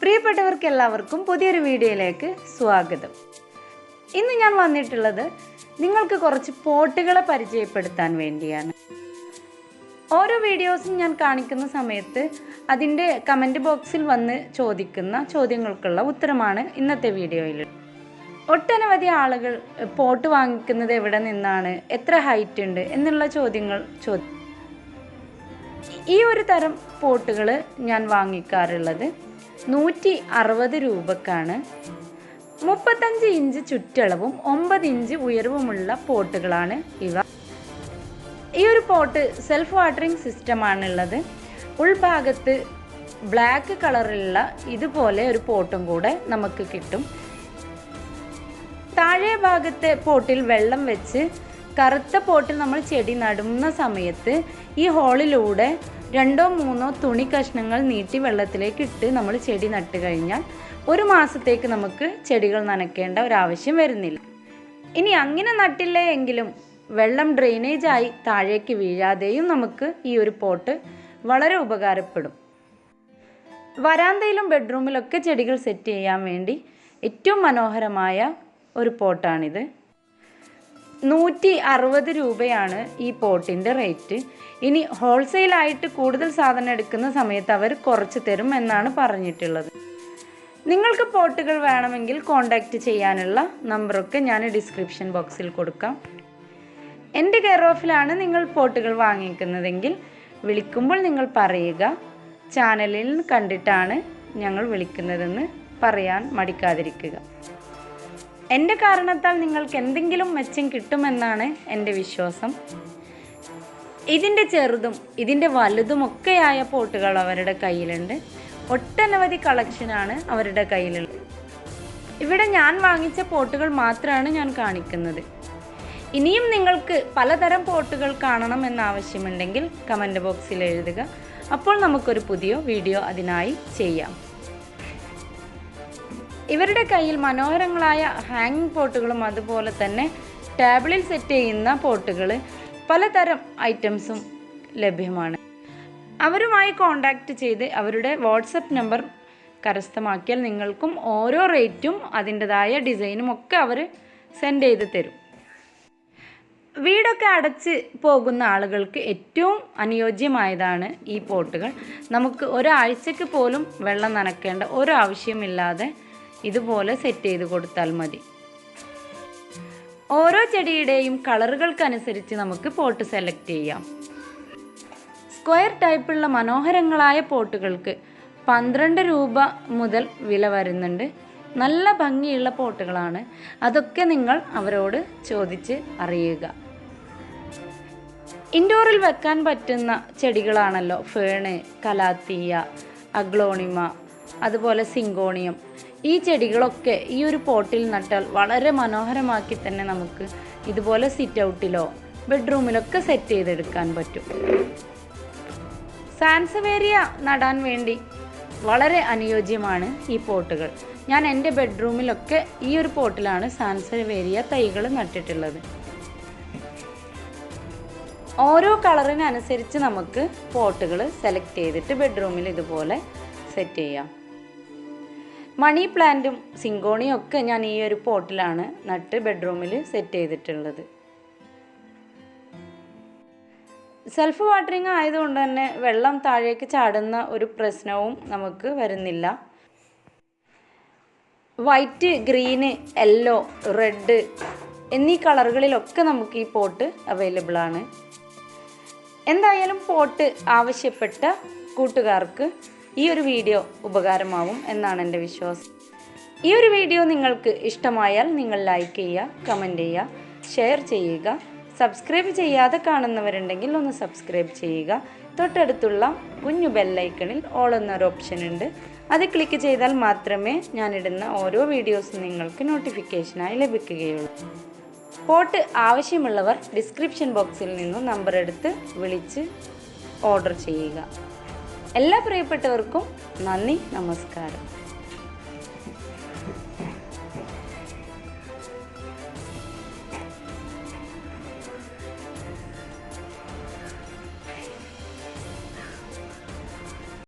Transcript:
പ്രിയപ്പെട്ടവർക്ക് എല്ലാവർക്കും പുതിയൊരു വീഡിയോയിലേക്ക് സ്വാഗതം. ഇന്ന് ഞാൻ വന്നിട്ടുള്ളത് നിങ്ങൾക്ക് കുറച്ച് പോട്ടുകളെ പരിചയപ്പെടുത്താൻ വേണ്ടിയാണ്. ഓരോ വീഡിയോസും ഞാൻ കാണിക്കുന്ന സമയത്ത് അതിൻ്റെ കമൻറ്റ് ബോക്സിൽ വന്ന് ചോദിക്കുന്ന ചോദ്യങ്ങൾക്കുള്ള ഉത്തരമാണ് ഇന്നത്തെ വീഡിയോയിൽ. ഒട്ടനവധി ആളുകൾ പോട്ട് വാങ്ങിക്കുന്നത് എവിടെ നിന്നാണ്, എത്ര ഹൈറ്റ് ഉണ്ട് എന്നുള്ള ചോദ്യങ്ങൾ ഈ ഒരു തരം പോട്ടുകൾ ഞാൻ വാങ്ങിക്കാറുള്ളത് 160 രൂപക്കാണ്. 35 ഇഞ്ച് ചുറ്റളവും 9 ഇഞ്ച് ഉയരവുമുള്ള പോട്ടുകളാണ് ഇവ. ഈ ഒരു പോട്ട് സെൽഫ് വാട്ടറിംഗ് സിസ്റ്റമാണുള്ളത്. ഉൾഭാഗത്ത് ബ്ലാക്ക് കളറിലുള്ള ഇതുപോലെ ഒരു പോട്ടും കൂടെ നമുക്ക് കിട്ടും. താഴെ ഭാഗത്തെ പോട്ടിൽ വെള്ളം വെച്ച് കറുത്ത പോട്ടിൽ നമ്മൾ ചെടി നടുന്ന സമയത്ത് ഈ ഹോളിലൂടെ 2-3 തുണി കഷ്ണങ്ങൾ നീട്ടി വെള്ളത്തിലേക്ക് ഇട്ട് നമ്മൾ ചെടി നട്ട് കഴിഞ്ഞാൽ 1 മാസത്തേക്ക് നമുക്ക് ചെടികൾ നനയ്ക്കേണ്ട ഒരാവശ്യം വരുന്നില്ല. ഇനി അങ്ങനെ നട്ടില്ല എങ്കിലും വെള്ളം ഡ്രെയിനേജായി താഴേക്ക് വീഴാതെയും നമുക്ക് ഈ ഒരു പോട്ട് വളരെ ഉപകാരപ്പെടും. വരാന്തയിലും ബെഡ്റൂമിലൊക്കെ ചെടികൾ സെറ്റ് ചെയ്യാൻ വേണ്ടി ഏറ്റവും മനോഹരമായ ഒരു പോട്ടാണിത്. 160 രൂപയാണ് ഈ പോട്ടിൻ്റെ റേറ്റ്. ഇനി ഹോൾസെയിലായിട്ട് കൂടുതൽ സാധനം എടുക്കുന്ന സമയത്ത് അവർ കുറച്ച് തരും എന്നാണ് പറഞ്ഞിട്ടുള്ളത്. നിങ്ങൾക്ക് പോട്ടുകൾ വേണമെങ്കിൽ കോൺടാക്റ്റ് ചെയ്യാനുള്ള നമ്പറൊക്കെ ഞാൻ ഡിസ്ക്രിപ്ഷൻ ബോക്സിൽ കൊടുക്കാം. എൻ്റെ കെയർ ഓഫിലാണ് നിങ്ങൾ പോട്ടുകൾ വാങ്ങിക്കുന്നതെങ്കിൽ വിളിക്കുമ്പോൾ നിങ്ങൾ പറയുക ചാനലിൽ കണ്ടിട്ടാണ് ഞങ്ങൾ വിളിക്കുന്നതെന്ന് പറയാൻ മടിക്കാതിരിക്കുക. എൻ്റെ കാരണത്താൽ നിങ്ങൾക്ക് എന്തെങ്കിലും മെച്ചം കിട്ടുമെന്നാണ് എൻ്റെ വിശ്വാസം. ഇതിൻ്റെ ചെറുതും ഇതിൻ്റെ വലുതുമൊക്കെയായ പോട്ടുകൾ അവരുടെ കയ്യിലുണ്ട്. ഒട്ടനവധി കളക്ഷനാണ് അവരുടെ കയ്യിലുള്ളത്. ഇവിടെ ഞാൻ വാങ്ങിച്ച പോട്ടുകൾ മാത്രമാണ് ഞാൻ കാണിക്കുന്നത്. ഇനിയും നിങ്ങൾക്ക് പലതരം പോട്ടുകൾ കാണണം എന്നാവശ്യമുണ്ടെങ്കിൽ കമൻറ്റ് ബോക്സിൽ എഴുതുക. അപ്പോൾ നമുക്കൊരു പുതിയ വീഡിയോ അതിനായി ചെയ്യാം. ഇവരുടെ കയ്യിൽ മനോഹരങ്ങളായ ഹാങ്ങിങ് പോട്ടുകളും അതുപോലെ തന്നെ ടേബിളിൽ സെറ്റ് ചെയ്യുന്ന പോട്ടുകൾ പലതരം ഐറ്റംസും ലഭ്യമാണ്. അവരുമായി കോൺടാക്റ്റ് ചെയ്ത് അവരുടെ വാട്സപ്പ് നമ്പർ കരസ്ഥമാക്കിയാൽ നിങ്ങൾക്കും ഓരോ റേറ്റും അതിൻ്റെതായ ഡിസൈനും ഒക്കെ അവർ സെൻഡ് ചെയ്ത് തരും. വീടൊക്കെ അടച്ച് പോകുന്ന ആളുകൾക്ക് ഏറ്റവും അനുയോജ്യമായതാണ് ഈ പോട്ടുകൾ. നമുക്ക് ഒരാഴ്ചക്ക് പോലും വെള്ളം നനയ്ക്കേണ്ട ഒരാവശ്യമില്ലാതെ ഇതുപോലെ സെറ്റ് ചെയ്ത് കൊടുത്താൽ മതി. ഓരോ ചെടിയുടെയും കളറുകൾക്കനുസരിച്ച് നമുക്ക് പോട്ട് സെലക്ട് ചെയ്യാം. സ്ക്വയർ ടൈപ്പുള്ള മനോഹരങ്ങളായ പോട്ടുകൾക്ക് 12 രൂപ മുതൽ വില വരുന്നുണ്ട്. നല്ല ഭംഗിയുള്ള പോട്ടുകളാണ്. അതൊക്കെ നിങ്ങൾ അവരോട് ചോദിച്ച് അറിയുക. ഇൻഡോറിൽ വെക്കാൻ പറ്റുന്ന ചെടികളാണല്ലോ ഫേണ്, കലാത്തിയ, അഗ്ലോണിമ, അതുപോലെ സിങ്കോണിയം. ഈ ചെടികളൊക്കെ ഈ ഒരു പോട്ടിൽ നട്ടാൽ വളരെ മനോഹരമാക്കി തന്നെ നമുക്ക് ഇതുപോലെ സിറ്റ് ഔട്ടിലോ ബെഡ്റൂമിലൊക്കെ സെറ്റ് ചെയ്തെടുക്കാൻ പറ്റും. സാൻസവേരിയ നടാൻ വേണ്ടി വളരെ അനുയോജ്യമാണ് ഈ പോട്ടുകൾ. ഞാൻ എൻ്റെ ബെഡ്റൂമിലൊക്കെ ഈ ഒരു പോട്ടിലാണ് സാൻസവേരിയ തൈകൾ നട്ടിട്ടുള്ളത്. ഓരോ കളറിനനുസരിച്ച് നമുക്ക് പോട്ടുകൾ സെലക്ട് ചെയ്തിട്ട് ബെഡ്റൂമിൽ ഇതുപോലെ സെറ്റ് ചെയ്യാം. മണി പ്ലാന്റും സിങ്കോണിയും ഒക്കെ ഞാൻ ഈ ഒരു പോട്ടിലാണ് നട്ട് ബെഡ്റൂമിൽ സെറ്റ് ചെയ്തിട്ടുള്ളത്. സെൽഫ് വാട്ടറിങ് ആയതുകൊണ്ട് തന്നെ വെള്ളം താഴേക്ക് ചാടുന്ന ഒരു പ്രശ്നവും നമുക്ക് വരുന്നില്ല. വൈറ്റ്, ഗ്രീന്, യെല്ലോ, റെഡ് എന്നീ കളറുകളിലൊക്കെ നമുക്ക് ഈ പോട്ട് അവൈലബിൾ ആണ്. എന്തായാലും പോട്ട് ആവശ്യപ്പെട്ട കൂട്ടുകാർക്ക് ഈ ഒരു വീഡിയോ ഉപകാരമാവും എന്നാണ് എൻ്റെ വിശ്വാസം. ഈ ഒരു വീഡിയോ നിങ്ങൾക്ക് ഇഷ്ടമായാൽ നിങ്ങൾ ലൈക്ക് ചെയ്യുക, കമൻറ്റ് ചെയ്യുക, ഷെയർ ചെയ്യുക. സബ്സ്ക്രൈബ് ചെയ്യാതെ കാണുന്നവരുണ്ടെങ്കിൽ ഒന്ന് സബ്സ്ക്രൈബ് ചെയ്യുക. തൊട്ടടുത്തുള്ള കുഞ്ഞു ബെല്ലൈക്കണിൽ ഓൾ എന്നൊരു ഓപ്ഷൻ ഉണ്ട്. അത് ക്ലിക്ക് ചെയ്താൽ മാത്രമേ ഞാനിടുന്ന ഓരോ വീഡിയോസും നിങ്ങൾക്ക് നോട്ടിഫിക്കേഷനായി ലഭിക്കുകയുള്ളൂ. പോട്ട് ആവശ്യമുള്ളവർ ഡിസ്ക്രിപ്ഷൻ ബോക്സിൽ നിന്നും നമ്പർ എടുത്ത് വിളിച്ച് ഓർഡർ ചെയ്യുക. എല്ലാ പ്രിയപ്പെട്ടവർക്കും നന്ദി, നമസ്കാരം.